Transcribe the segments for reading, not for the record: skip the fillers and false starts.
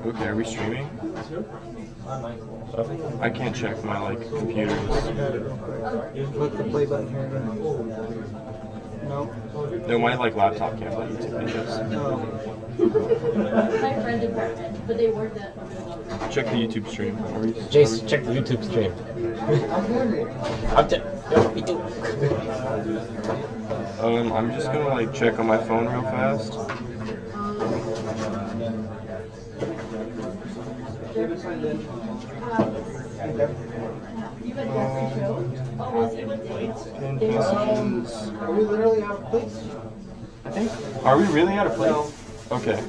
Okay, are we streaming? I can't check my computers. Click the play button here. No. No, my laptop can't play YouTube videos. My friend did but they worked at. Check the YouTube stream. Jace, check the YouTube stream. I'm just gonna check on my phone real fast. Are we literally out of place? Are we really out of place? Okay.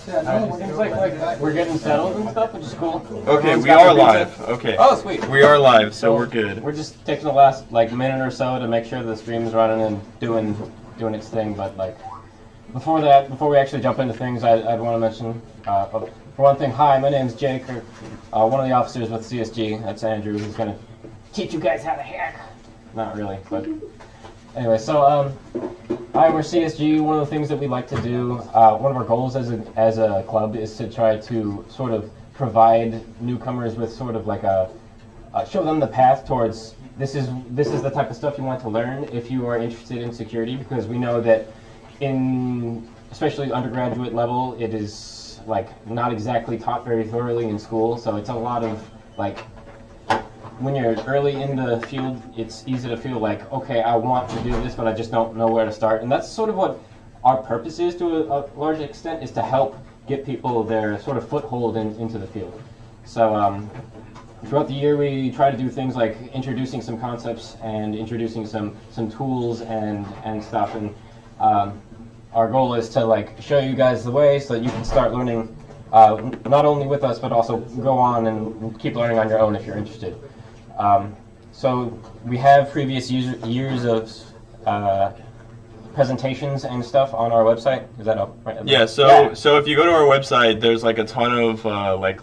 Seems like we're getting settled and stuff, which is cool. Okay, we are live. Okay. Oh, sweet. We are live, so we're good. We're just taking the last minute or so to make sure the stream is running and doing its thing. But before we actually jump into things, I'd want to mention for one thing. Hi, my name's Jake, one of the officers with CSG. That's Andrew, who's gonna teach you guys how to hack. Not really, but anyway. So we're CSG. One of the things that we like to do, one of our goals as a club, is to try to sort of provide newcomers with sort of show them the path towards this is the type of stuff you want to learn if you are interested in security, because we know that in especially undergraduate level, it is not exactly taught very thoroughly in school. So it's a lot of when you're early in the field, it's easy to feel okay, I want to do this, but I just don't know where to start. And that's sort of what our purpose is to a large extent, is to help get people their sort of foothold into the field. So throughout the year, we try to do things like introducing some concepts and introducing some tools and stuff. And our goal is to show you guys the way so that you can start learning not only with us, but also go on and keep learning on your own if you're interested. So we have previous years of presentations and stuff on our website. Is that up? Right? Yeah. So if you go to our website, there's a ton of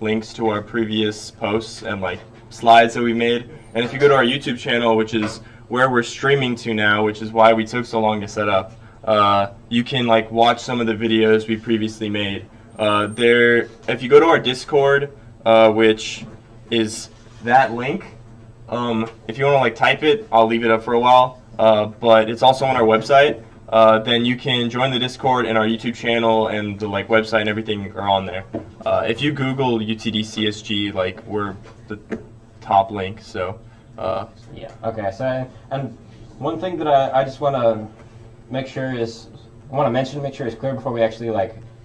links to our previous posts and slides that we made. And if you go to our YouTube channel, which is where we're streaming to now, which is why we took so long to set up, you can watch some of the videos we previously made. If you go to our Discord, which is that link. If you want to type it, I'll leave it up for a while, but it's also on our website. Then you can join the Discord, and our YouTube channel and the website and everything are on there. If you Google UTD CSG, we're the top link. So yeah. Okay. So and one thing that I just want to make sure is make sure it's clear before we actually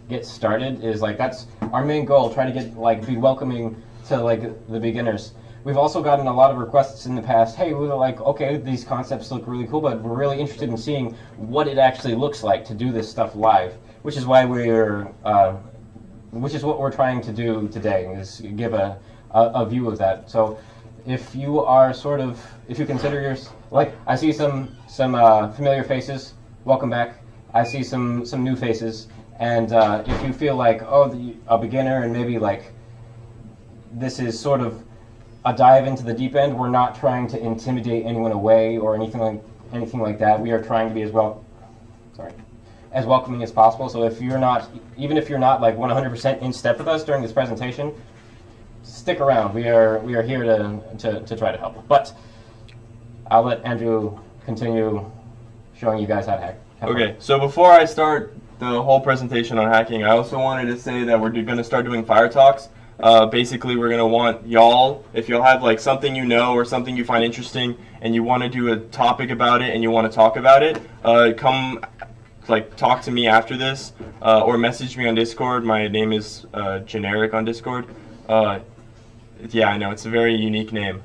get started is that's our main goal. Try to get be welcoming to the beginners. We've also gotten a lot of requests in the past. Hey, we're okay, these concepts look really cool, but we're really interested in seeing what it actually looks like to do this stuff live, which is why which is what we're trying to do today, is give a view of that. So if you are if you consider I see some familiar faces, welcome back. I see some new faces, and if you feel a beginner and maybe this is sort of a dive into the deep end, we're not trying to intimidate anyone away or anything like that. We are trying to be as welcoming as possible. So if you're not, even if you're not 100% in step with us during this presentation, stick around. We are here to try to help. But I'll let Andrew continue showing you guys how to hack. Okay, so before I start the whole presentation on hacking, I also wanted to say that we're going to start doing fire talks. Basically, we're going to want y'all, if y'all have something you know or something you find interesting and you want to do a topic about it and you want to talk about it, come talk to me after this or message me on Discord. My name is generic on Discord. Yeah, I know, it's a very unique name.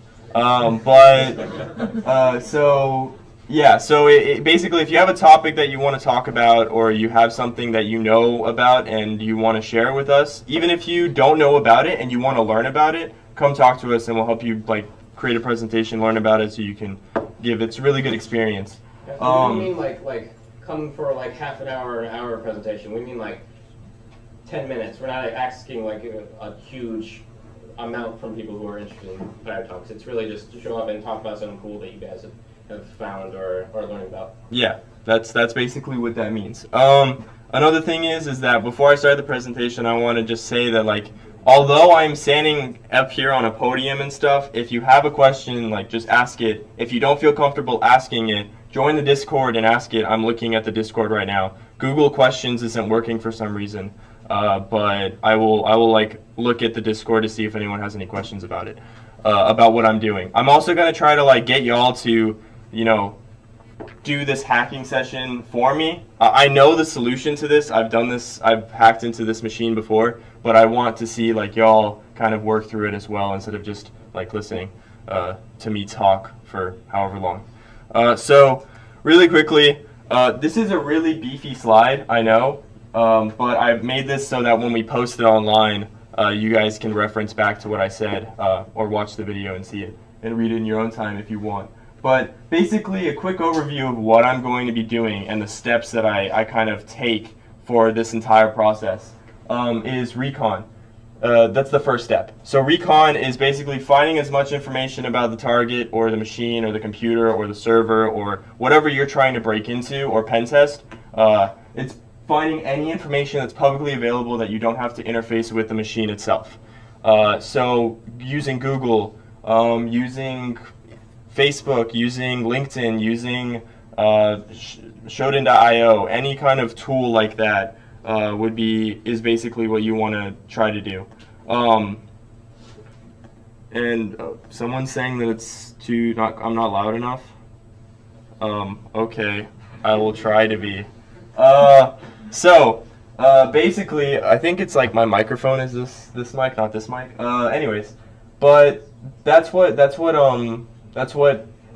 So basically, if you have a topic that you want to talk about, or you have something that you know about and you want to share with us, even if you don't know about it and you want to learn about it, come talk to us and we'll help you create a presentation, learn about it, so you can give. It's a really good experience. We don't mean come for half an hour presentation. We mean 10 minutes. We're not asking a huge amount from people who are interested in fire talks. It's really just to show up and talk about something cool that you guys have found or learned about. Yeah. that's basically what that means. Another thing is that before I start the presentation, I want to just say that, like, although I'm standing up here on a podium and stuff, if you have a question, like, just ask it. If you don't feel comfortable asking it, join the Discord and ask it. I'm looking at the Discord right now. Google Questions isn't working for some reason, but I will like look at the Discord to see if anyone has any questions about it, about what I'm doing. I'm also gonna try to like get y'all to, you know, do this hacking session for me. I know the solution to this. I've done this. I've hacked into this machine before, but I want to see like y'all kind of work through it as well instead of just like listening to me talk for however long. So really quickly, this is a really beefy slide, I know, but I made this so that when we post it online, you guys can reference back to what I said, or watch the video and see it and read it in your own time if you want. But basically, a quick overview of what I'm going to be doing and the steps that I kind of take for this entire process is recon. That's the first step. So recon is basically finding as much information about the target or the machine or the computer or the server or whatever you're trying to break into or pen test. It's finding any information that's publicly available that you don't have to interface with the machine itself. So using Google, using Facebook, using LinkedIn, using Shodan.io, any kind of tool like that is basically what you want to try to do. And someone's saying that I'm not loud enough. Okay, I will try to be. Basically, I think it's like my microphone is this mic, not this mic. Anyways, but that's what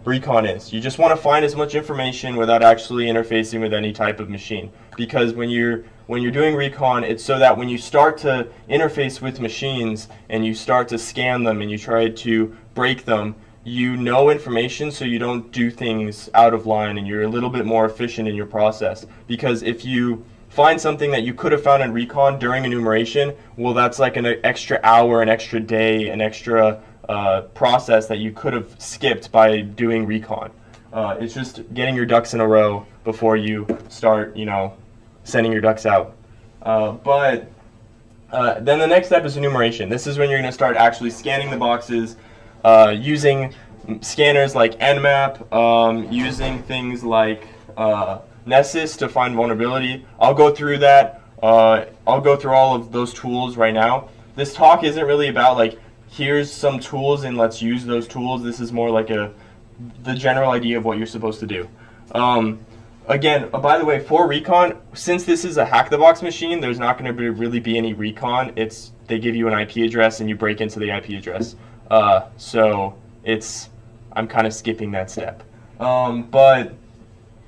recon is. You just want to find as much information without actually interfacing with any type of machine. Because when you're doing recon, it's so that when you start to interface with machines and you start to scan them and you try to break them, you know information so you don't do things out of line and you're a little bit more efficient in your process. Because if you find something that you could have found in recon during enumeration, well, that's like an extra hour, an extra day, an extra process that you could have skipped by doing recon. It's just getting your ducks in a row before you start, sending your ducks out. Then the next step is enumeration. This is when you're going to start actually scanning the boxes, using scanners like Nmap, using things like Nessus to find vulnerability. I'll go through that. I'll go through all of those tools right now. This talk isn't really about like, here's some tools and let's use those tools. This is more like the general idea of what you're supposed to do. Again, by the way, for recon, since this is a hack the box machine, there's not going to really be any recon. They give you an IP address and you break into the IP address. So I'm kind of skipping that step. But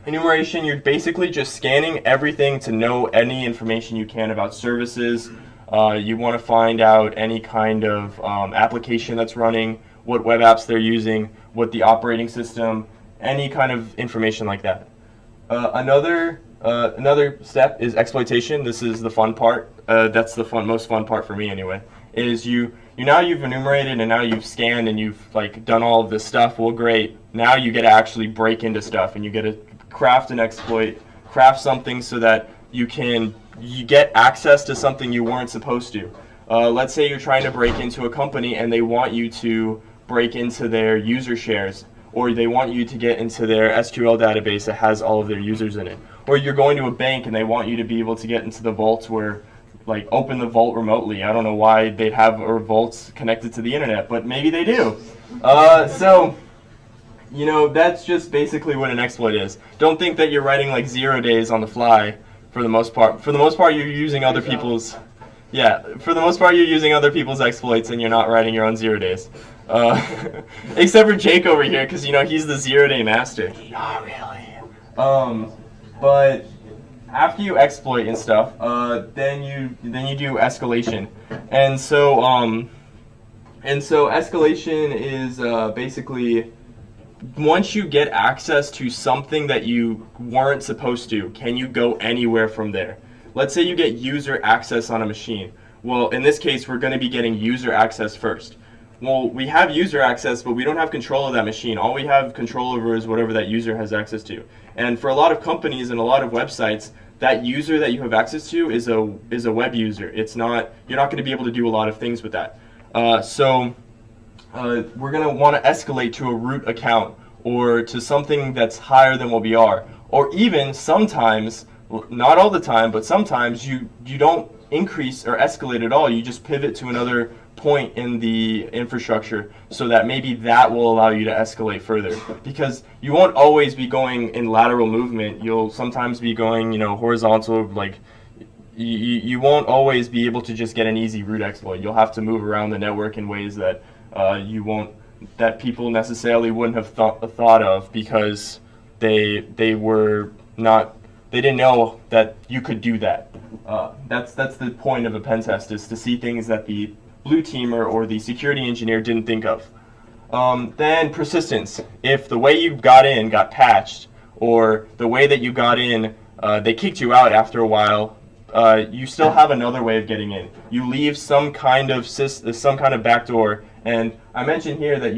enumeration, you're basically just scanning everything to know any information you can about services. You want to find out any kind of application that's running, what web apps they're using, what the operating system, any kind of information like that. Another step is exploitation. This is the fun part. That's the most fun part for me anyway. Is now you've enumerated and now you've scanned and you've like done all of this stuff. Well, great. Now you get to actually break into stuff and you get to craft an exploit, craft something so that you get access to something you weren't supposed to. Let's say you're trying to break into a company and they want you to break into their user shares, or they want you to get into their SQL database that has all of their users in it. Or you're going to a bank and they want you to be able to get into the vaults open the vault remotely. I don't know why they'd have vaults connected to the internet, but maybe they do. So that's just basically what an exploit is. Don't think that you're writing like 0 days on the fly for the most part. For the most part, you're using other people's exploits and you're not writing your own 0 days. Except for Jake over here, because he's the 0 day master. Not really. But after you exploit and stuff, then you do escalation, and so escalation is basically once you get access to something that you weren't supposed to, can you go anywhere from there? Let's say you get user access on a machine. Well, in this case, we're going to be getting user access first. Well, we have user access, but we don't have control of that machine. All we have control over is whatever that user has access to. And for a lot of companies and a lot of websites, that user that you have access to is a web user. It's not, you're not going to be able to do a lot of things with that. So we're going to want to escalate to a root account or to something that's higher than what we are. Or even sometimes, not all the time, but sometimes you don't increase or escalate at all. You just pivot to another point in the infrastructure so that maybe that will allow you to escalate further. Because you won't always be going in lateral movement. You'll sometimes be going, horizontal, like you won't always be able to just get an easy root exploit. You'll have to move around the network in ways that that people necessarily wouldn't have thought of because they didn't know that you could do that. That's the point of a pen test, is to see things that the blue teamer or the security engineer didn't think of. Then persistence. If the way you got in got patched, or the way that you got in, they kicked you out after a while, you still have another way of getting in. You leave some kind of backdoor. And I mentioned here that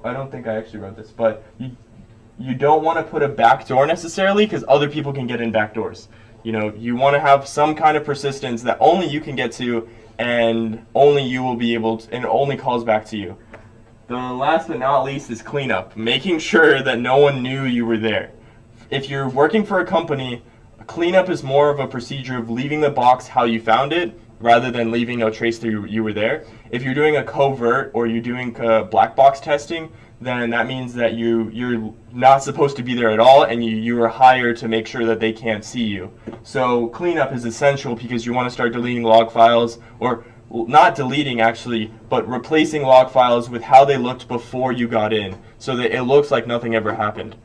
I don't think I actually wrote this, but you don't want to put a backdoor necessarily, because other people can get in backdoors. You want to have some kind of persistence that only you can get to, and only you will be able to, and it only calls back to you. The last but not least is cleanup, making sure that no one knew you were there. If you're working for a company, cleanup is more of a procedure of leaving the box how you found it, rather than leaving no trace that you were there. If you're doing a covert or you're doing black box testing, then that means that you're not supposed to be there at all, and you are hired to make sure that they can't see you. So cleanup is essential because you want to start deleting log files, or not deleting actually, but replacing log files with how they looked before you got in, so that it looks like nothing ever happened.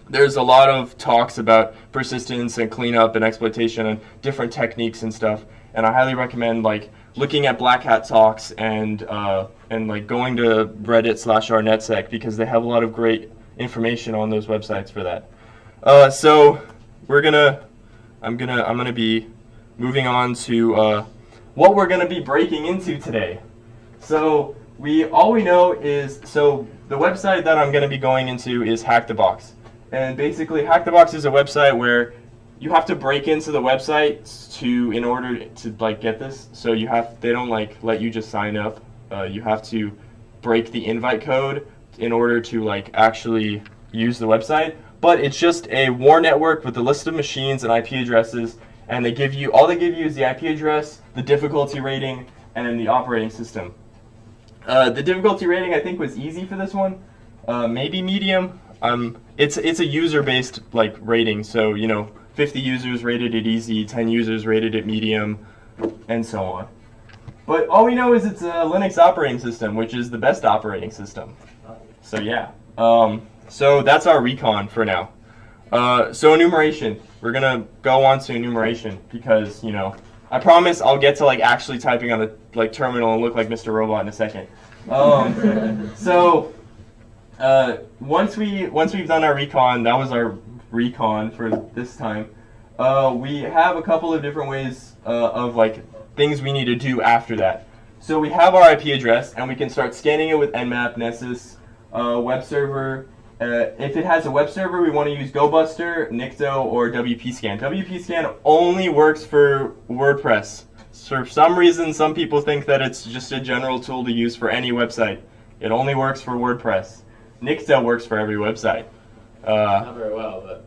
There's a lot of talks about persistence and cleanup and exploitation and different techniques and stuff, and I highly recommend looking at Black Hat talks and going to Reddit/rnetsec, because they have a lot of great information on those websites for that. So I'm gonna be moving on to what we're gonna be breaking into today. So all we know is, so the website that I'm gonna be going into is Hack the Box. And basically, Hack the Box is a website where you have to break into the website in order to get this. So they don't let you just sign up. You have to break the invite code in order to actually use the website. But it's just a war network with a list of machines and IP addresses, and all they give you is the IP address, the difficulty rating, and the operating system. The difficulty rating I think was easy for this one, maybe medium. It's a user-based rating, so 50 users rated it easy, 10 users rated it medium, and so on. But all we know is it's a Linux operating system, which is the best operating system. So yeah. So that's our recon for now. So enumeration. We're gonna go on to enumeration because I promise I'll get to actually typing on the terminal and look like Mr. Robot in a second. So once we've done our recon, that was our recon for this time. We have a couple of different ways of things we need to do after that. So we have our IP address, and we can start scanning it with Nmap, Nessus, web server. If it has a web server, we want to use GoBuster, Nikto, or WPScan. WPScan only works for WordPress. For some reason, some people think that it's just a general tool to use for any website. It only works for WordPress. Nikto works for every website. Not very well, but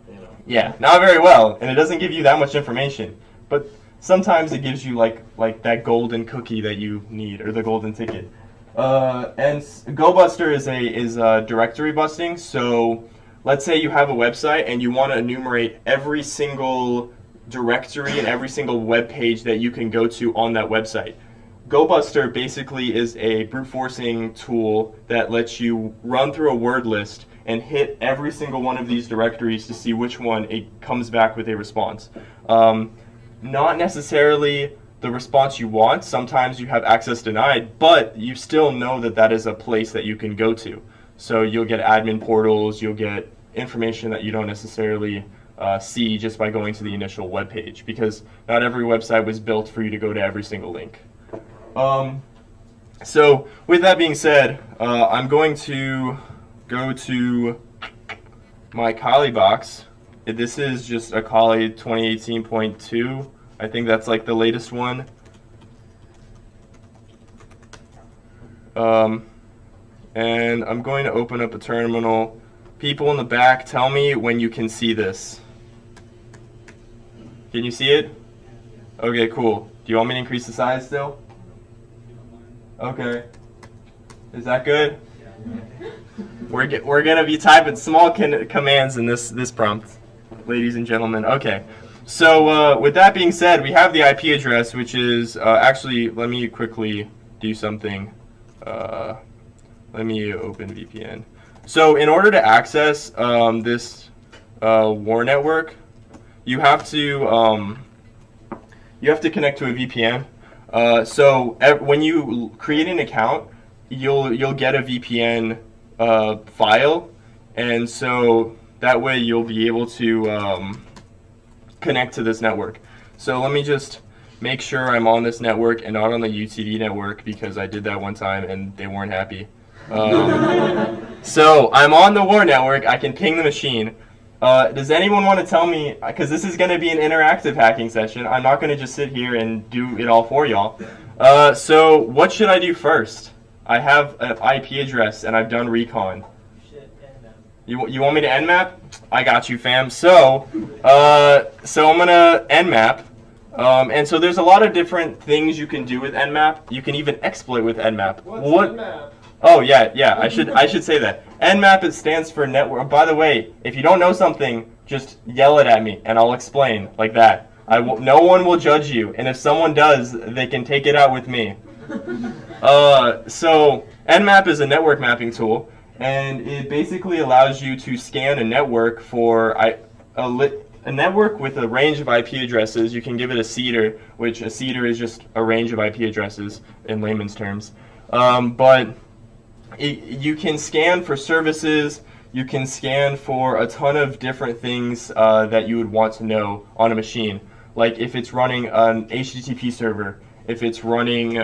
Yeah, not very well, and it doesn't give you that much information. But sometimes it gives you that golden cookie that you need, or the golden ticket. And GoBuster is directory busting. So let's say you have a website and you want to enumerate every single directory and every single web page that you can go to on that website. GoBuster basically is a brute forcing tool that lets you run through a word list and hit every single one of these directories to see which one it comes back with a response. Not necessarily the response you want. Sometimes you have access denied, but you still know that that is a place that you can go to. So you'll get admin portals, you'll get information that you don't necessarily see just by going to the initial web page, because not every website was built for you to go to every single link. So with that being said, I'm going to go to my Kali box. This is just a Kali 2018.2. I think that's like the latest one. And I'm going to open up a terminal. People in the back, tell me when you can see this. Can you see it? Okay, cool. Do you want me to increase the size still? Okay. Is that good? We're gonna be typing small commands in this prompt, ladies and gentlemen. Okay. So with that being said, we have the IP address, which is actually, let me quickly do something. Let me open VPN. So in order to access this war network, you have to connect to a VPN. So when you create an account, you'll get a VPN file, and so that way you'll be able to connect to this network. So let me just make sure I'm on this network and not on the UTD network, because I did that one time and they weren't happy. So I'm on the war network. I can ping the machine. Does anyone want to tell me, because this is going to be an interactive hacking session, I'm not going to just sit here and do it all for y'all. So what should I do first? I have an IP address and I've done recon. You want me to nmap? I got you, fam. So I'm going to nmap. And so there's a lot of different things you can do with nmap. You can even exploit with nmap. What's nmap? Oh yeah. I should say that. Nmap, it stands for network. By the way, if you don't know something, just yell it at me and I'll explain like that. No one will judge you, and if someone does, they can take it out with me. So Nmap is a network mapping tool, and it basically allows you to scan a network for a network with a range of IP addresses. You can give it a seeder, which a seeder is just a range of IP addresses in layman's terms. But you can scan for services. You can scan for a ton of different things that you would want to know on a machine. Like if it's running an HTTP server, if it's running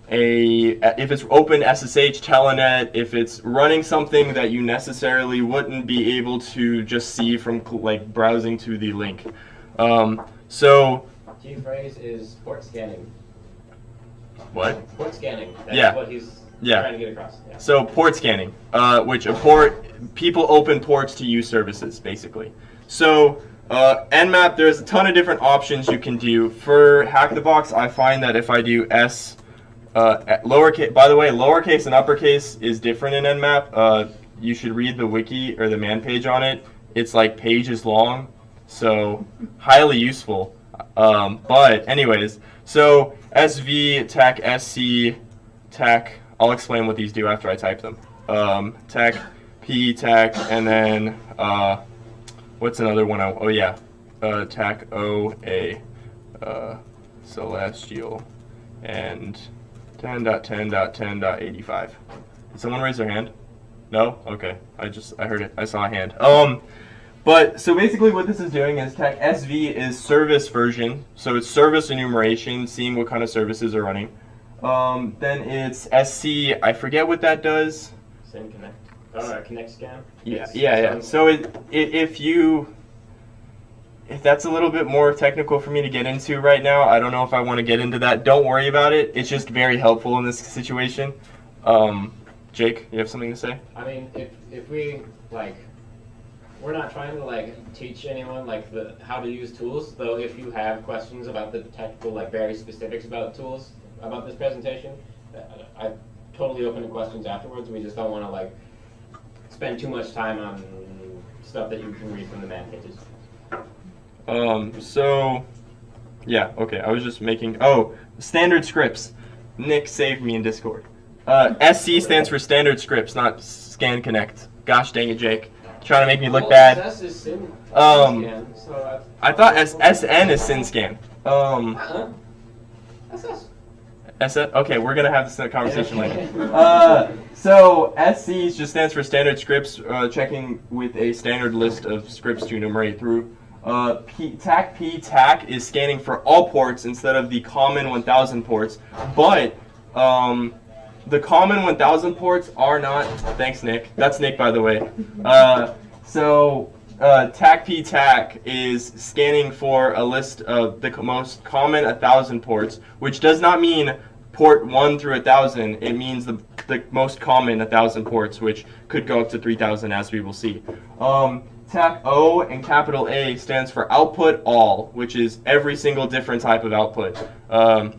if it's open SSH telnet, if it's running something that you necessarily wouldn't be able to just see from like browsing to the link. So key phrase is port scanning. What? Port scanning. That's Yeah. what he's Yeah. trying to get across. Yeah. So port scanning, which people open ports to use services, basically. So Nmap, there's a ton of different options you can do. For Hack the Box, I find that if I do lowercase, by the way, lowercase and uppercase is different in Nmap. You should read the wiki or the man page on it. It's like pages long, so highly useful. But anyways, so SV, TAC, SC, TAC, I'll explain what these do after I type them. TAC, P, TAC, and then what's another one? TAC, O, A, Celestial, and 10.10.10.85. Did someone raise their hand? No? Okay. I heard it. I saw a hand. But so basically what this is doing is TAC SV is service version. So it's service enumeration, seeing what kind of services are running. Then it's SC, I forget what that does. Send connect. Oh, connect scan. Yeah. So if that's a little bit more technical for me to get into right now, I don't know if I want to get into that. Don't worry about it. It's just very helpful in this situation. Jake, you have something to say? I mean, if we we're not trying to teach anyone how to use tools. Though, if you have questions about the technical very specifics about tools about this presentation, I'm totally open to questions afterwards. We just don't want to spend too much time on stuff that you can read from the man pages. Yeah, okay, I was just making, standard scripts. Nick saved me in Discord. SC stands for standard scripts, not scan connect. Gosh dang it, Jake. Trying to make me look bad. SS is scan, so I thought SN is SynScan. SS? Okay, we're gonna have this conversation later. So SC just stands for standard scripts, checking with a standard list of scripts to enumerate through. TAC is scanning for all ports instead of the common 1000 ports, but the common 1000 ports are not, thanks Nick, that's Nick by the way, So TAC is scanning for a list of the most common 1,000 ports, which does not mean port 1 through 1,000. It means the most common 1,000 ports, which could go up to 3,000, as we will see. TAC O and capital A stands for output all, which is every single different type of output. And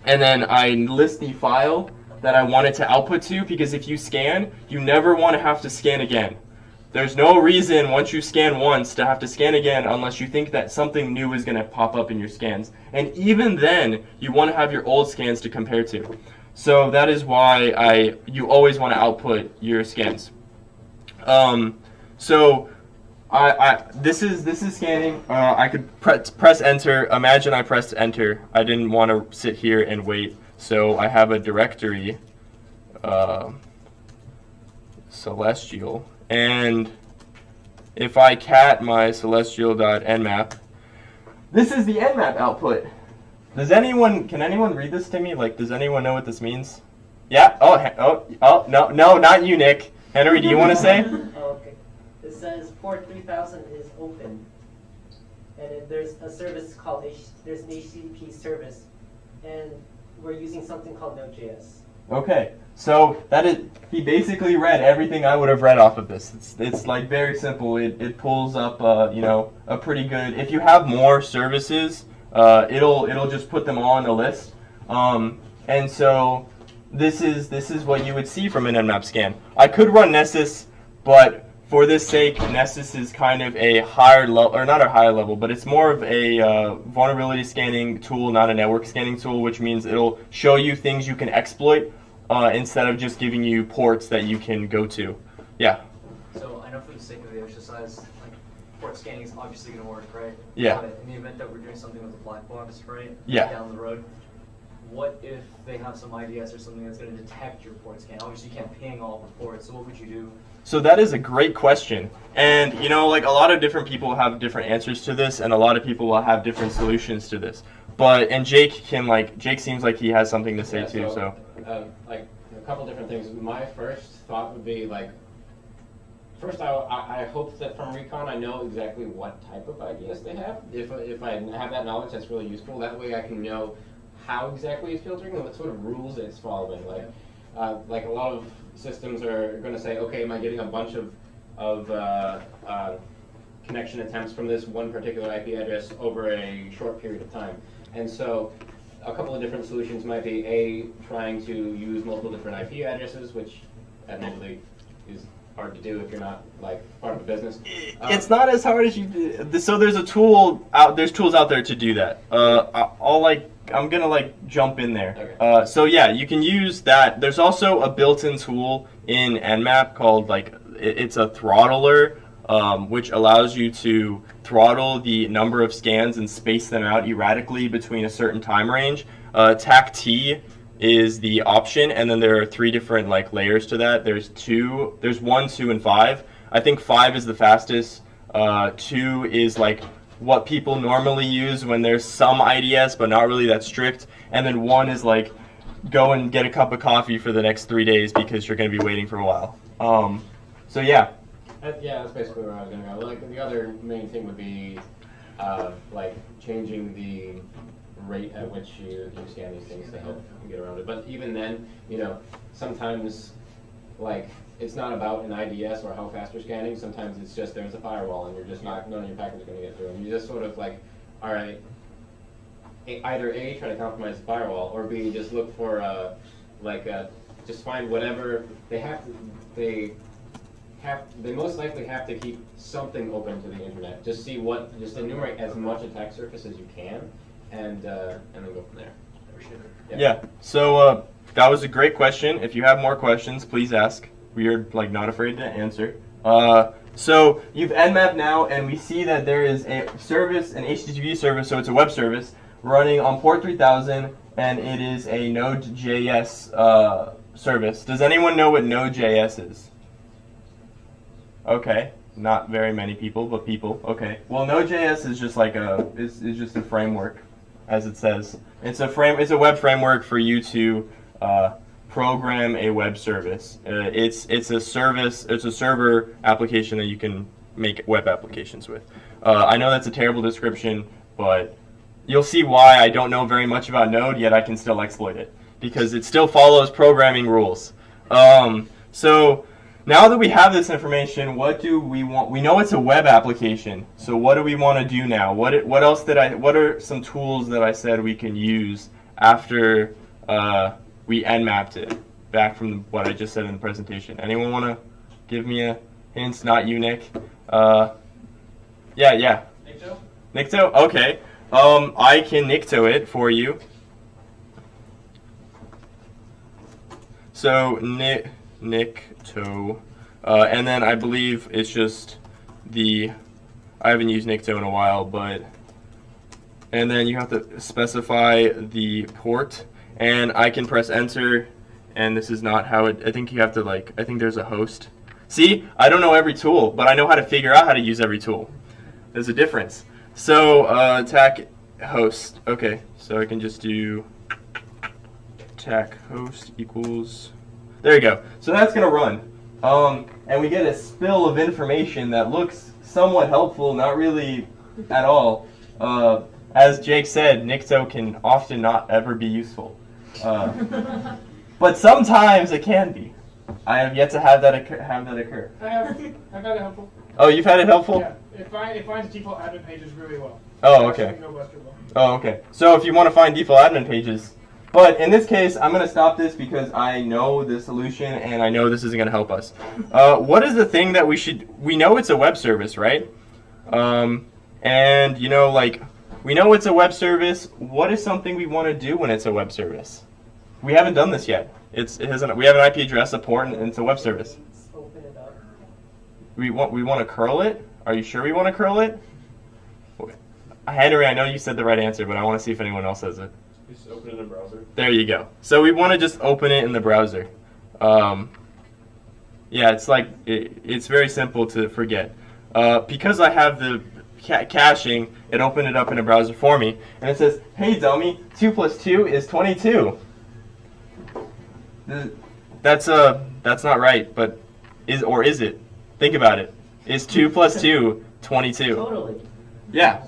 then I list the file that I want it to output to, because if you scan, you never want to have to scan again. There's no reason once you scan once to have to scan again unless you think that something new is going to pop up in your scans. And even then, you want to have your old scans to compare to. So that is why you always want to output your scans. So this is scanning. I could press enter. Imagine I pressed enter. I didn't want to sit here and wait. So I have a directory, celestial. And if I cat my celestial.nmap, this is the nmap output. Can anyone read this to me? Like, does anyone know what this means? Yeah? Oh, no, not you, Nick. Henry, do you want to say? Okay. It says port 3000 is open. And there's a service called, there's an HTTP service. And we're using something called Node.js. Okay, so he basically read everything I would have read off of this. It's like very simple. It pulls up, a pretty good. If you have more services, it'll just put them all on the list. And so this is what you would see from an nmap scan. I could run Nessus, but for this sake, Nessus is kind of a higher level, or not a higher level, but it's more of a vulnerability scanning tool, not a network scanning tool, which means it'll show you things you can exploit instead of just giving you ports that you can go to. Yeah. So I know for the sake of the exercise, like port scanning is obviously going to work, right? Yeah. But in the event that we're doing something with a black box, right? Yeah. Down the road, what if they have some IDS or something that's going to detect your port scan? Obviously, you can't ping all the ports. So what would you do? So that is a great question. And, like a lot of different people have different answers to this, and a lot of people will have different solutions to this. And Jake seems like he has something to say too, so. Like a couple different things. My first thought would be first I hope that from Recon I know exactly what type of IDS they have. If I have that knowledge, that's really useful. That way I can know how exactly it's filtering and what sort of rules it's following. Like a lot of systems are going to say, okay, am I getting a bunch of connection attempts from this one particular IP address over a short period of time? And so a couple of different solutions might be trying to use multiple different IP addresses, which admittedly is hard to do if you're not part of the business. It's not as hard as you. So there's there's tools out there to do that. I'm gonna jump in there. Okay. So yeah, you can use that. There's also a built-in tool in Nmap called it's a throttler, which allows you to throttle the number of scans and space them out erratically between a certain time range. TAC-T is the option, and then there are 3 different layers to that. There's 1, 2, and 5. I think 5 is the fastest. 2 is what people normally use when there's some IDS, but not really that strict. And then 1 is go and get a cup of coffee for the next 3 days because you're going to be waiting for a while. So yeah. Yeah, that's basically where I was going to go. The other main thing would be changing the rate at which you scan these things to help you get around it. But even then, sometimes it's not about an IDS or how fast you're scanning. Sometimes it's just there's a firewall and you're just none of your packets are going to get through. And you just sort of all right, either A, try to compromise the firewall, or B, just look for just find whatever they most likely have to keep something open to the internet. Just enumerate as much attack surface as you can, and then go from there. Yeah. So that was a great question. If you have more questions, please ask. We are not afraid to answer. So you've Nmap now, and we see that there is a service, an HTTP service, so it's a web service running on port 3000, and it is a Node.js service. Does anyone know what Node.js is? Okay, not very many people, but people. Okay. Well, Node.js is just is just a framework, as it says. It's a web framework for you to program a web service. It's a server application that you can make web applications with. I know that's a terrible description, but you'll see why I don't know very much about Node, yet I can still exploit it, because it still follows programming rules. So now that we have this information, what do we want? We know it's a web application, so what do we want to do now? What else what are some tools that I said we can use after we nmapped it, back from what I just said in the presentation? Anyone want to give me a hint? Not you, Nick. Yeah. Nikto? Nikto? Okay. I can Nikto it for you. So Nikto, and then I believe it's just I haven't used Nikto in a while, and then you have to specify the port, and I can press enter, and this is not how I think you have to, I think there's a host. See, I don't know every tool, but I know how to figure out how to use every tool. There's a difference. So, attack host. Okay, so I can just do attack host equals. There you go. So that's going to run. And we get a spill of information that looks somewhat helpful, not really at all. As Jake said, Nikto can often not ever be useful. But sometimes it can be. I have yet to have that occur. I've had it helpful. Oh, you've had it helpful? Yeah, it finds default admin pages really well. Oh, okay. No Buster well. Oh, okay. So if you want to find default admin pages, but in this case, I'm going to stop this because I know the solution and I know this isn't going to help us. What is the thing that we know it's a web service, right? And, we know it's a web service. What is something we want to do when it's a web service? We haven't done this yet. We have an IP address, a port, and it's a web service. Open it up. We want to curl it? Are you sure we want to curl it? Henry, I know you said the right answer, but I want to see if anyone else says it. Just open it in the browser. There you go. So we want to just open it in the browser. Yeah, it's very simple to forget. Because I have the caching, it opened it up in a browser for me, and it says, "Hey dummy, 2 plus 2 is 22." That's not right, but is it? Think about it. Is 2 plus 2 22? Totally. Yeah.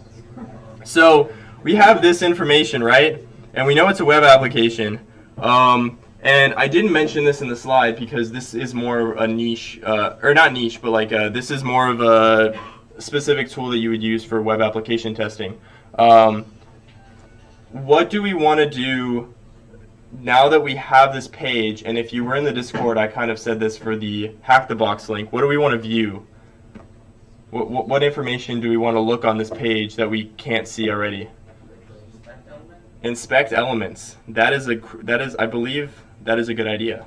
So we have this information, right? And we know it's a web application. And I didn't mention this in the slide because this is more a niche, or not niche, but this is more of a specific tool that you would use for web application testing. What do we want to do now that we have this page? And if you were in the Discord, I kind of said this for the Hack the Box link. What do we want to view? What information do we want to look on this page that we can't see already? Inspect elements. That is I believe that is a good idea.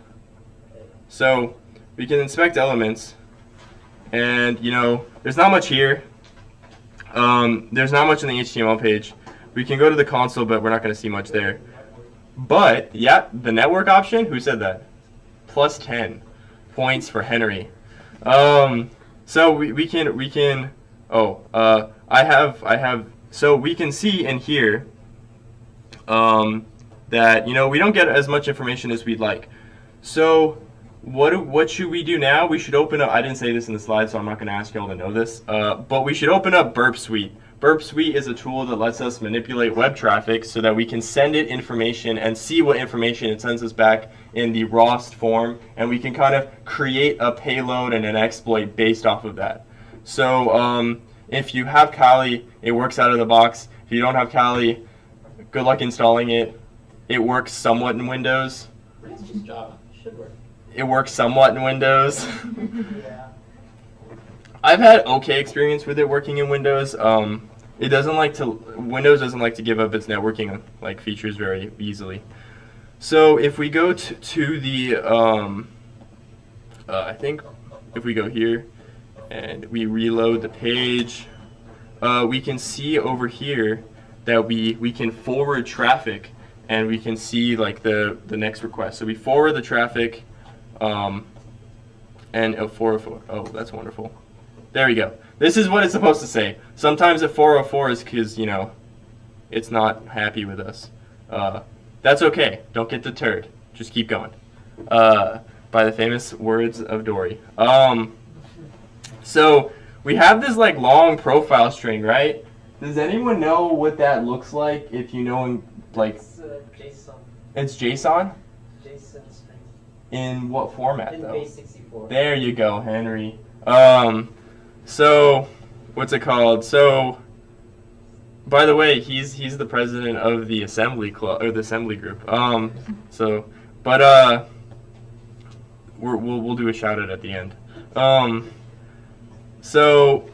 So we can inspect elements, and there's not much here. There's not much on the HTML page. We can go to the console, but we're not going to see much there. But yeah, the network option. Who said that? Plus 10 points for Henry. So we can. Oh, I have. So we can see in here that we don't get as much information as we'd like. So what should we do now? We should open up. I didn't say this in the slide, so I'm not going to ask y'all to know this. But we should open up Burp Suite. Burp Suite is a tool that lets us manipulate web traffic so that we can send it information and see what information it sends us back in the rawest form, and we can kind of create a payload and an exploit based off of that. So if you have Kali, it works out of the box. If you don't have Kali, good luck installing it. It works somewhat in Windows. It's just Java. Should work. It works somewhat in Windows. Yeah. I've had okay experience with it working in Windows. Windows doesn't like to give up its networking features very easily. So if we go to the, I think if we go here and we reload the page, we can see over here that we can forward traffic, and we can see the next request. So we forward the traffic, and 404. Oh, that's wonderful. There we go. This is what it's supposed to say. Sometimes a 404 is because, it's not happy with us. That's okay. Don't get deterred. Just keep going. By the famous words of Dory. So we have this like long profile string, right? Does anyone know what that looks like? If you know, like, It's JSON. it's JSON. JSON string. In what format In though? base64. There you go, Henry. So what's it called? So, by the way, he's the president of the assembly club or the assembly group. We'll do a shout out at the end. So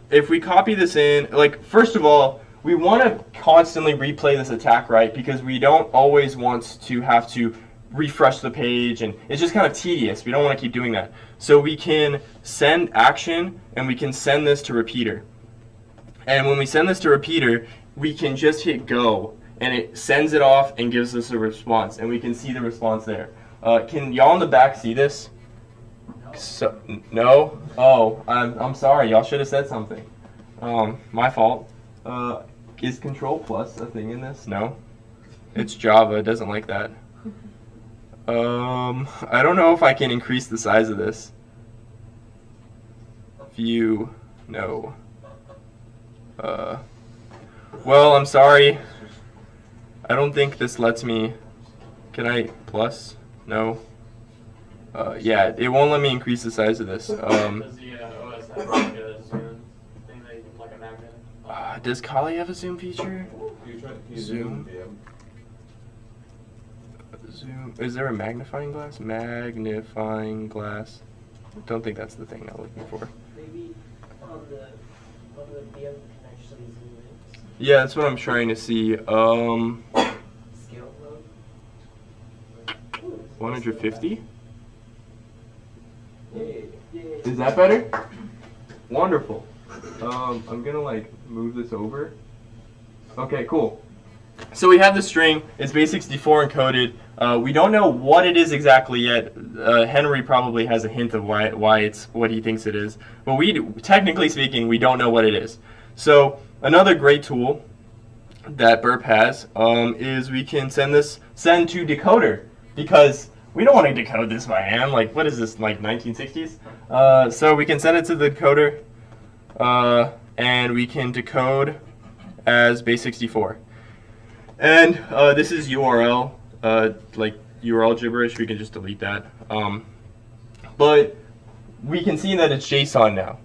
if we copy this in, like, first of all, we want to constantly replay this attack, right? Because we don't always want to have to refresh the page, and it's just kind of tedious. We don't want to keep doing that. So we can send action, and we can send this to repeater. And when we send this to repeater, we can just hit go, and it sends it off and gives us a response, and we can see the response there. Can y'all in the back see this? So, no? Oh, I'm sorry. Y'all should have said something. My fault. Is Control Plus a thing in this? No. It's Java. It doesn't like that. I don't know if I can increase the size of this. View. No. Well, I'm sorry. I don't think this lets me. Can I plus? No. Yeah, it won't let me increase the size of this. Does the OS have like a zoom thing that you can like a magnet? Does Kali have a zoom feature? Zoom. Zoom. Is there a magnifying glass? Magnifying glass. Don't think that's the thing I'm looking for. Maybe on the VM you can actually zoom in. Yeah, that's what I'm trying to see. Scale mode. 150? Yay. Is that better? Wonderful. I'm gonna like move this over. Okay, cool. So we have the string. It's base64 encoded. We don't know what it is exactly yet. Henry probably has a hint of why it's what he thinks it is. But technically speaking, we don't know what it is. So another great tool that Burp has is we can send to decoder, because we don't want to decode this by hand. Like, what is this, like 1960s? So we can send it to the decoder, and we can decode as base64. And this is URL, like URL gibberish. We can just delete that. But we can see that it's JSON now.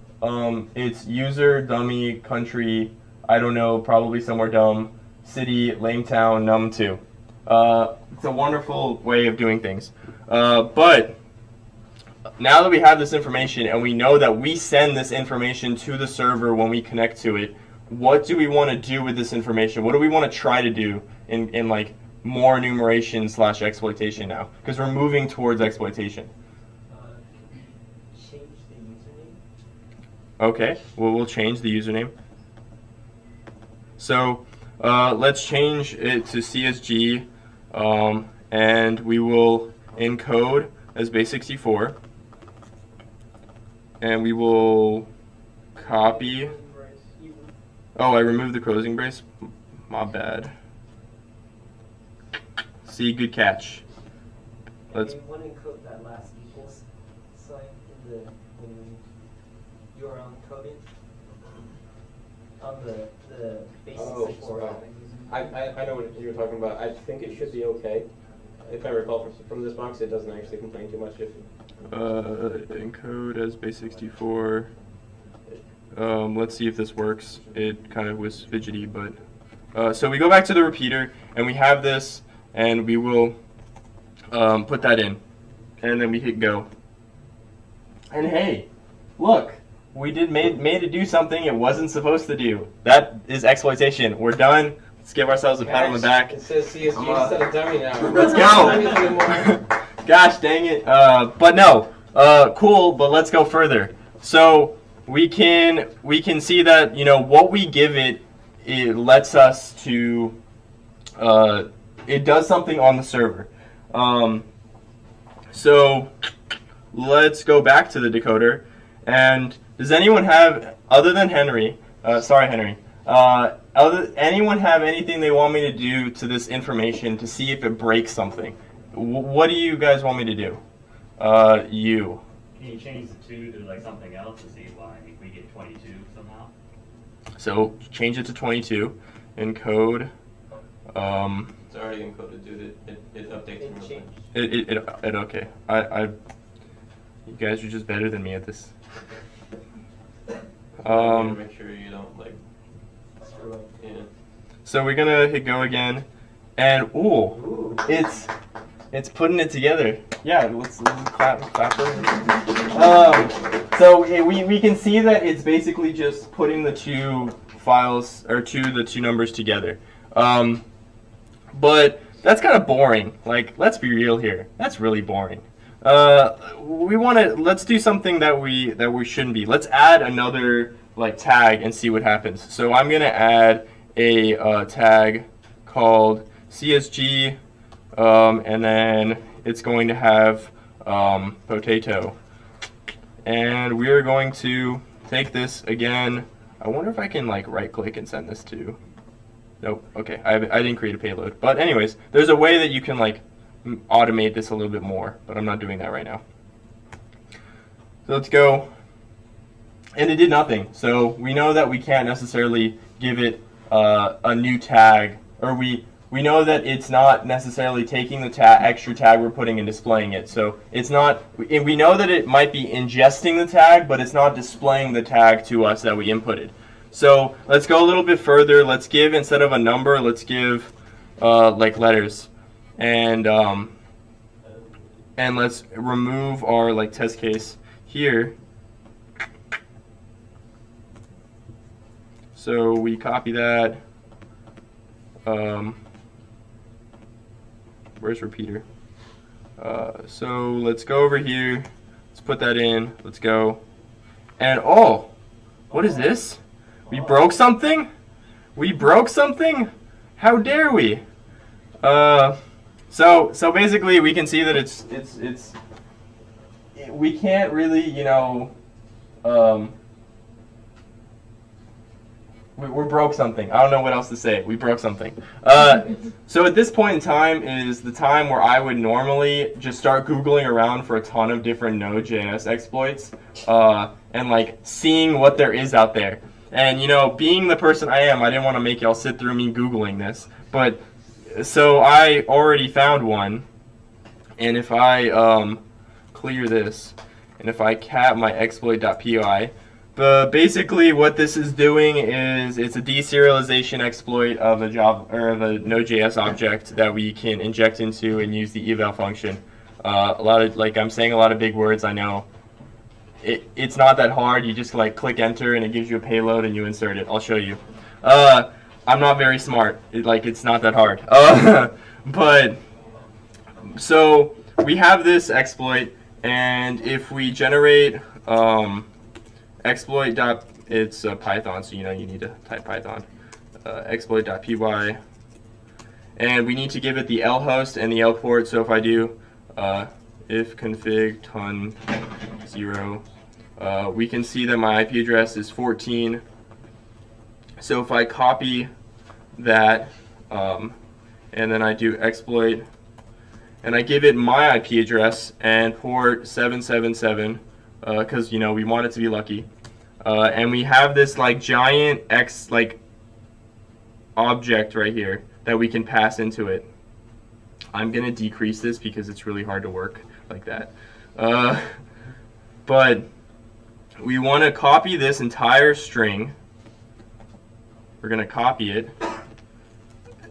It's user, dummy, country, I don't know, probably somewhere dumb, city, lametown, num2. It's a wonderful way of doing things. But now that we have this information and we know that we send this information to the server when we connect to it, what do we want to do with this information? What do we want to try to do in like more enumeration / exploitation now? Because we're moving towards exploitation. Change the username. Okay, well, we'll change the username. So let's change it to CSG, and we will encode as base64, and we will copy. Oh, I removed the closing brace. My bad. See, good catch. Let's. You want to encode that last equals sign in URL encoding on the base64. I know what you were talking about. I think it should be okay. If I recall from this box, it doesn't actually complain too much. If encode as base64. Let's see if this works. It kind of was fidgety, but so we go back to the repeater and we have this, and we will put that in, and then we hit go. And hey, look, we made it do something it wasn't supposed to do. That is exploitation. We're done. Let's give ourselves a pat on the back. It says CSG instead of dummy now. Let's go. Gosh dang it. But no, cool. But let's go further. So we can see that, you know, what we give it, it lets us to it does something on the server. So let's go back to the decoder. And does anyone have, other than Henry, sorry Henry, anyone have anything they want me to do to this information to see if it breaks something? What do you guys want me to do? You. Can you change the 2 to like something else to see why we get 22 somehow? So change it to 22, encode. It's already encoded, dude. It updates in real time. It okay. You guys are just better than me at this. Make sure you don't like screw up. Yeah. So we're gonna hit go again, and it's putting it together. Yeah, let's clap for it. So we can see that it's basically just putting the two files or the two numbers together. But that's kind of boring. Like, let's be real here. That's really boring. Let's do something that we shouldn't be. Let's add another like tag and see what happens. So I'm gonna add a tag called CSG, and then it's going to have potato. And we're going to take this again. I wonder if I can like right click and send this to. Nope. Okay, I didn't create a payload. But anyways, there's a way that you can like automate this a little bit more, but I'm not doing that right now. So let's go. And it did nothing. So we know that we can't necessarily give it a new tag, or we know that it's not necessarily taking the extra tag we're putting and displaying it. So it's not. We know that it might be ingesting the tag, but it's not displaying the tag to us that we inputted. So let's go a little bit further. Let's give, instead of a number, let's give like letters, and let's remove our like test case here. So we copy that. Where's repeater? So let's go over here. Let's put that in. Let's go. And oh, what is this? We broke something? We broke something? How dare we? So basically we can see that it's we can't really, you know, we're broke something. I don't know what else to say. We broke something. So at this point in time is the time where I would normally just start Googling around for a ton of different Node.js exploits, and like seeing what there is out there. And you know, being the person I am, I didn't want to make y'all sit through me Googling this. But so I already found one, and if I clear this, and if I cap my exploit.py, basically what this is doing is it's a deserialization exploit of a Java or of a Node.js object that we can inject into and use the eval function. A lot of, like, I'm saying a lot of big words, I know. It's not that hard. You just like click enter and it gives you a payload and you insert it. I'll show you. I'm not very smart. It's not that hard. But so we have this exploit, and if we generate exploit. It's Python, so you know you need to type Python. Exploit.py, and we need to give it the L host and the L port. So if I do if config ton 0, we can see that my IP address is 14. So if I copy that, and then I do exploit, and I give it my IP address and port 777, because you know we want it to be lucky, and we have this like giant X like object right here that we can pass into it. I'm gonna decrease this because it's really hard to work like that. But we want to copy this entire string. We're gonna copy it,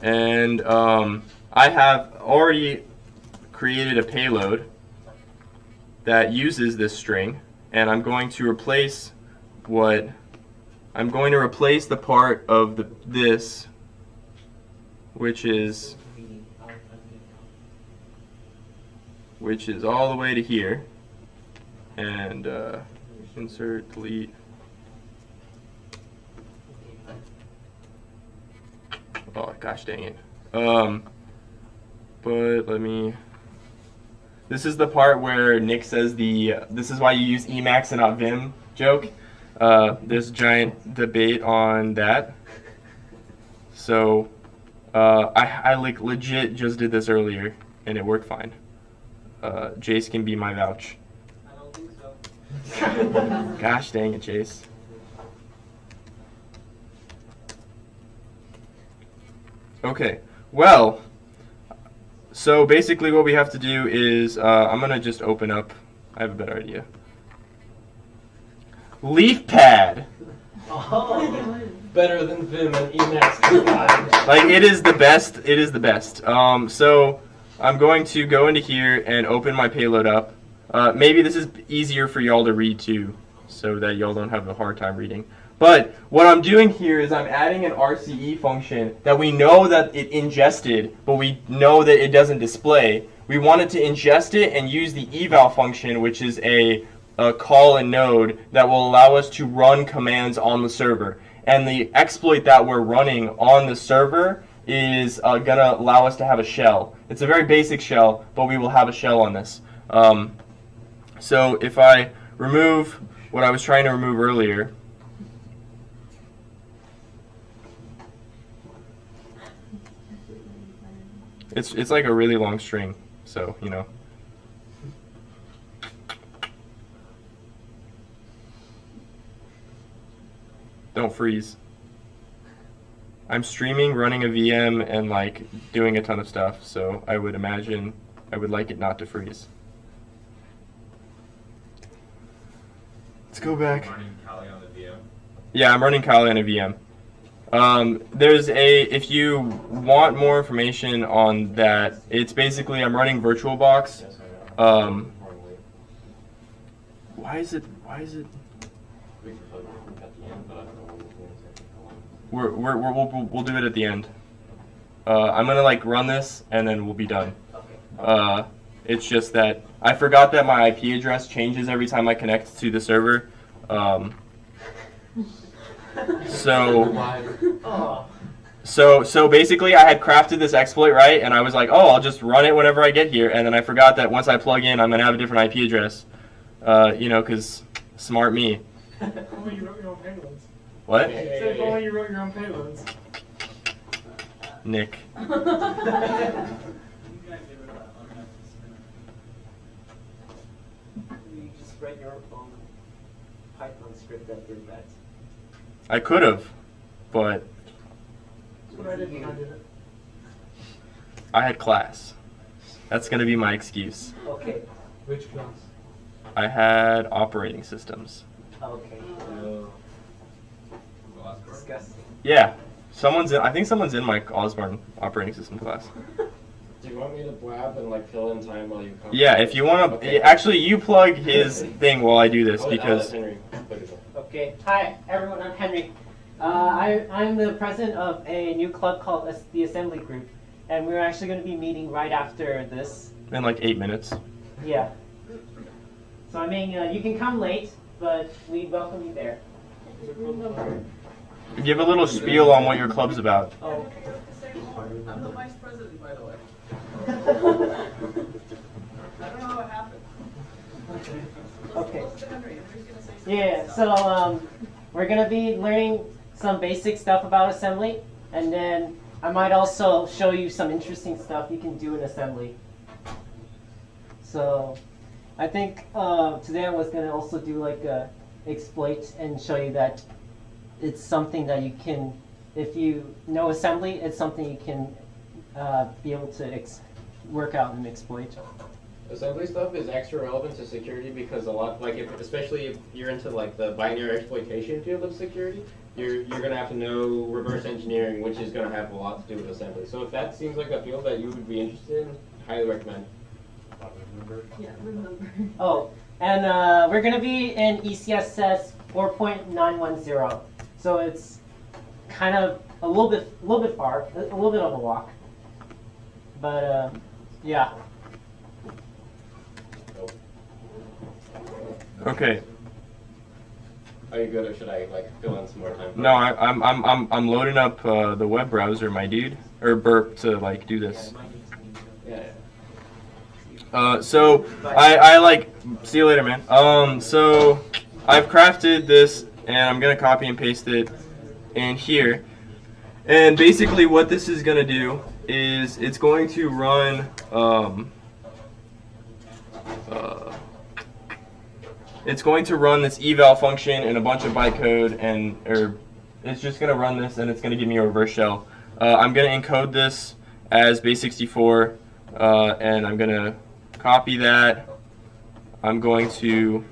and I have already created a payload that uses this string, and I'm going to replace the part of this, which is all the way to here, and insert, delete. Oh gosh dang it. But let me. This is the part where Nick says this is why you use Emacs and not Vim joke. There's a giant debate on that. So I like legit just did this earlier and it worked fine. Jace can be my vouch. I don't think so. Gosh dang it, Chase. Okay, well, so basically what we have to do is, I'm going to just open up, I have a better idea. LeafPad! Better than Vim and Emacs combined. Like, it is the best, it is the best. So, I'm going to go into here and open my payload up. Maybe this is easier for y'all to read too, so that y'all don't have a hard time reading. But what I'm doing here is I'm adding an RCE function that we know that it ingested, but we know that it doesn't display. We wanted to ingest it and use the eval function, which is a call in Node that will allow us to run commands on the server. And the exploit that we're running on the server is going to allow us to have a shell. It's a very basic shell, but we will have a shell on this. So if I remove what I was trying to remove earlier, it's like a really long string, so, you know. Don't freeze. I'm streaming, running a VM, and like doing a ton of stuff, so I would imagine I would like it not to freeze. Let's go back. Running Kali on the VM. Yeah, I'm running Kali on a VM. There's if you want more information on that, it's basically I'm running VirtualBox. Why is it? We'll do it at the end. I'm gonna like run this and then we'll be done. It's just that I forgot that my IP address changes every time I connect to the server. So basically I had crafted this exploit, right? And I was like, oh, I'll just run it whenever I get here. And then I forgot that once I plug in, I'm going to have a different IP address. You know, because smart me. If only you wrote your own payloads. What? If only you wrote your own payloads. Nick. You just write your own Python script that did that. I could have, but That's what I did when I did it. I had class. That's going to be my excuse. Okay. Which class? I had operating systems. Okay. Disgusting. Yeah. I think someone's in my Osborne operating system class. Do you want me to blab and like fill in time while you come? Yeah, if you want to, Okay. actually, you plug his thing while I do this I'll let because. Henry plug it up. Okay. Hi, everyone. I'm Henry. I'm the president of a new club called the Assembly Group, and we're actually going to be meeting right after this. In like 8 minutes. Yeah. So I mean, you can come late, but we welcome you there. Give a little spiel on what your club's about. Oh. I'm the vice president, by the way. I don't know how it happened. Okay. Listen to Henry. Henry's gonna say something. Yeah. So we're going to be learning some basic stuff about assembly, and then I might also show you some interesting stuff you can do in assembly. So I think today I was going to also do like a exploit and show you that it's something that you can, if you know assembly, it's something you can be able to work out and exploit. Assembly stuff is extra relevant to security because a lot, like especially if you're into like the binary exploitation field of security, you're gonna have to know reverse engineering, which is gonna have a lot to do with assembly. So if that seems like a field that you would be interested in, highly recommend. Yeah, remember. Oh, and we're going to be in ECSS 4.910. So it's kind of a little bit far, a little bit of a walk. But yeah. Okay. Are you good, or should I like fill in some more time? No, I'm loading up the web browser, my dude, or burp to like do this. Yeah. So I like, see you later, man. So I've crafted this and I'm gonna copy and paste it in here. And basically what this is gonna do is it's going to run it's going to run this eval function in a bunch of bytecode, or it's just going to run this, and it's going to give me a reverse shell. I'm going to encode this as base64, and I'm going to copy that. I'm going to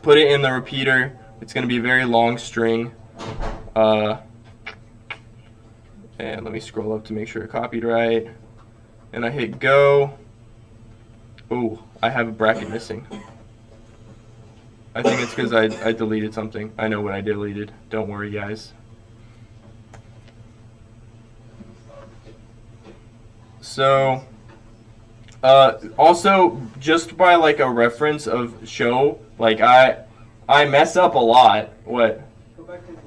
put it in the repeater. It's going to be a very long string. And let me scroll up to make sure it copied right. And I hit go. Oh, I have a bracket missing. I think it's because I deleted something. I know what I deleted. Don't worry, guys. So, also, just by like a reference of show, like I mess up a lot. What? Go back to the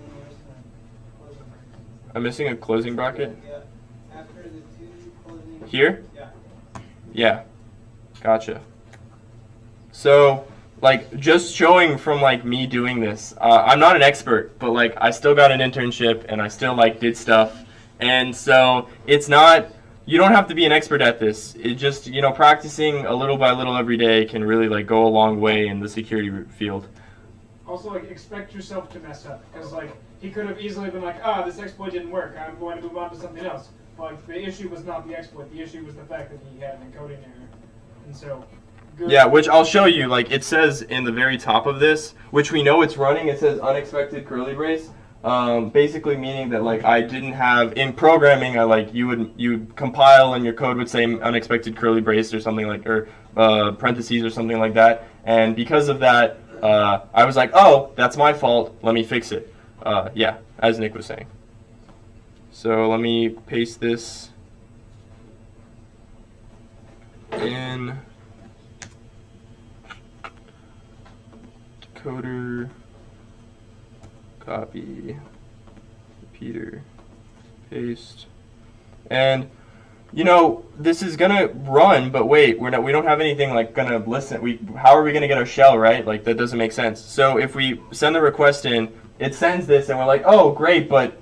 closing bracket. I'm missing a closing bracket? Yeah. After the two closing. Here? Yeah. Yeah. Gotcha. So, like, just showing from like me doing this, I'm not an expert, but like I still got an internship and I still like did stuff, and so it's not. You don't have to be an expert at this. It just, you know, practicing a little by little every day can really like go a long way in the security field. Also, like, expect yourself to mess up, because like he could have easily been like, this exploit didn't work. I'm going to move on to something else. But like, the issue was not the exploit. The issue was the fact that he had an encoding error, and so. Good. Yeah, which I'll show you. Like it says in the very top of this, which we know it's running. It says unexpected curly brace. Basically meaning that like I didn't have in programming. You would compile and your code would say unexpected curly brace or something like, or parentheses or something like that. And because of that, I was like, oh, that's my fault. Let me fix it. Yeah, as Nick was saying. So let me paste this in. Decoder, copy, repeater, paste, and you know this is gonna run. But wait, we don't have anything like gonna listen. How are we gonna get our shell right? Like that doesn't make sense. So if we send the request in, it sends this, and we're like, oh great, but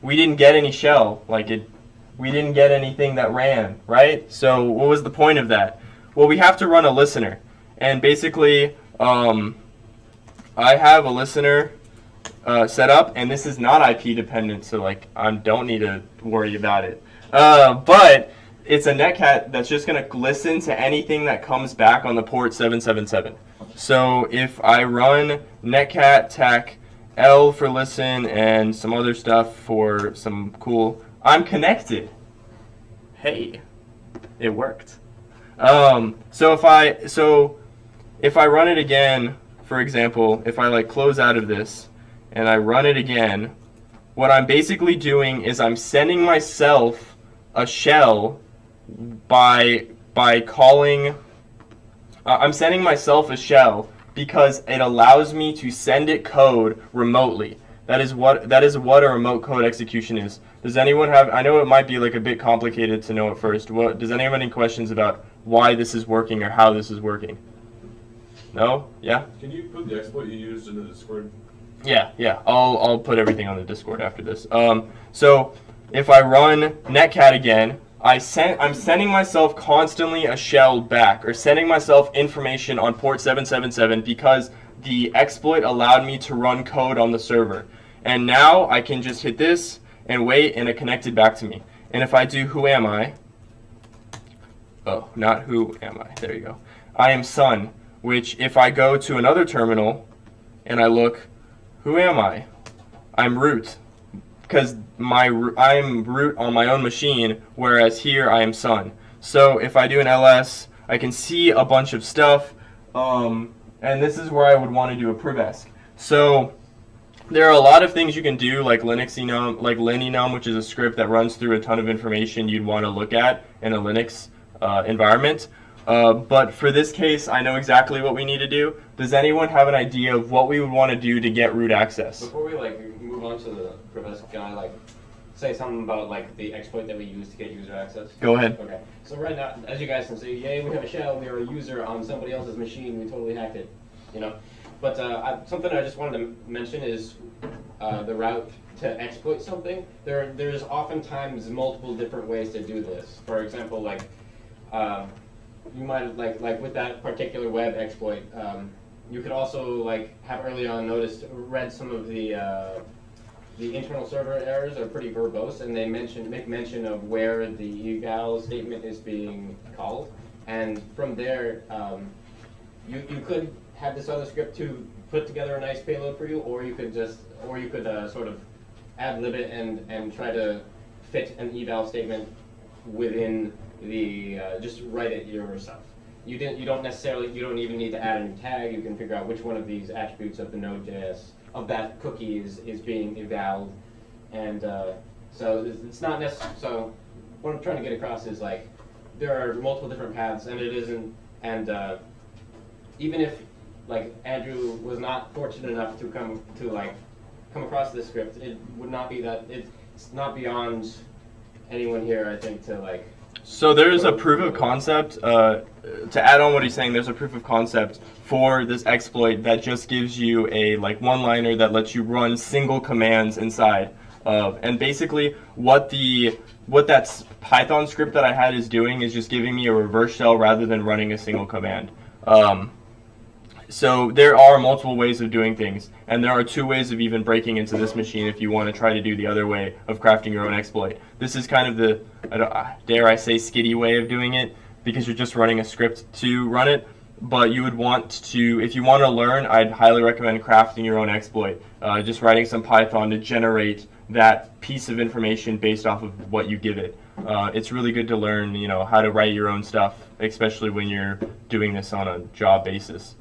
we didn't get any shell. We didn't get anything that ran, right? So what was the point of that? Well, we have to run a listener, and basically. I have a listener set up, and this is not IP dependent, so like I don't need to worry about it. But it's a netcat that's just going to listen to anything that comes back on the port 777. So if I run netcat tech L for listen and some other stuff for some cool, I'm connected. Hey, it worked. So if I run it again. For example, if I like close out of this and I run it again, what I'm basically doing is I'm sending myself a shell by calling. I'm sending myself a shell because it allows me to send it code remotely. That is what a remote code execution is. Does anyone have? I know it might be like a bit complicated to know at first. Does anyone have any questions about why this is working or how this is working? No? Yeah? Can you put the exploit you used into the Discord? Yeah. I'll put everything on the Discord after this. So if I run netcat again, I'm sending myself constantly a shell back, or sending myself information on port 777 because the exploit allowed me to run code on the server. And now I can just hit this and wait, and it connected back to me. And if I do who am I? Oh, not who am I. There you go. I am Sun. Which, if I go to another terminal and I look, who am I? I'm root, because I'm root on my own machine, whereas here I am Sun. So if I do an ls, I can see a bunch of stuff, and this is where I would want to do a privesc. So there are a lot of things you can do, like Linux-enum, like linenum, which is a script that runs through a ton of information you'd want to look at in a Linux environment. But for this case, I know exactly what we need to do. Does anyone have an idea of what we would want to do to get root access? Before we move on to the professor, can I say something about the exploit that we use to get user access? Go ahead. Okay. So right now, as you guys can see, yay, we have a shell. We are a user on somebody else's machine. We totally hacked it, you know. But something I just wanted to mention is the route to exploit something. There's oftentimes multiple different ways to do this. For example, you might have like with that particular web exploit, you could also have early on read some of the internal server errors are pretty verbose, and they make mention of where the eval statement is being called, and from there, you could have this other script to put together a nice payload for you, or you could sort of ad lib it and try to fit an eval statement within the just write it yourself. You don't even need to add a new tag. You can figure out which one of these attributes of the Node.js of that cookie is being evaled, and so it's not necessary. So what I'm trying to get across is there are multiple different paths, and it isn't. And even if Andrew was not fortunate enough to come across this script, it would not be that it's not beyond anyone here, I think, to So there's a proof of concept. To add on what he's saying, there's a proof of concept for this exploit that just gives you a one-liner that lets you run single commands inside of. And basically, what that Python script that I had is doing is just giving me a reverse shell rather than running a single command. So there are multiple ways of doing things, and there are two ways of even breaking into this machine if you want to try to do the other way of crafting your own exploit. This is kind of the, dare I say, skitty way of doing it, because you're just running a script to run it. But you would want to, if you want to learn, I'd highly recommend crafting your own exploit. Just writing some Python to generate that piece of information based off of what you give it. It's really good to learn, how to write your own stuff, especially when you're doing this on a job basis.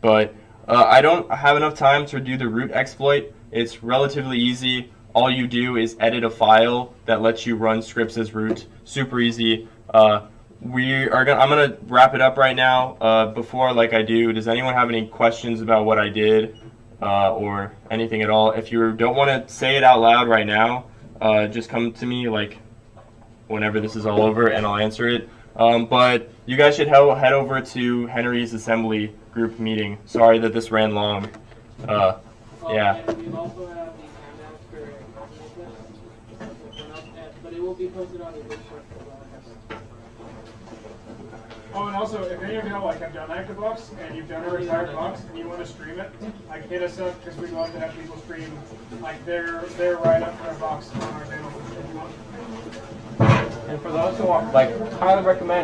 But I don't have enough time to do the root exploit. It's relatively easy. All you do is edit a file that lets you run scripts as root. Super easy. I'm gonna wrap it up right now. Before I do, does anyone have any questions about what I did or anything at all? If you don't want to say it out loud right now, just come to me whenever this is all over, and I'll answer it. But you guys should head over to Henry's assembly group meeting. Sorry that this ran long. Yeah. And we also have the handouts for but it will be posted on the Discord. Oh, and also, if any of y'all have done ActiveBox and you've done a retired box and you want to stream it, hit us up, because we'd love to have people stream their write-up for a box on our channel if you want. and for those who want, highly recommend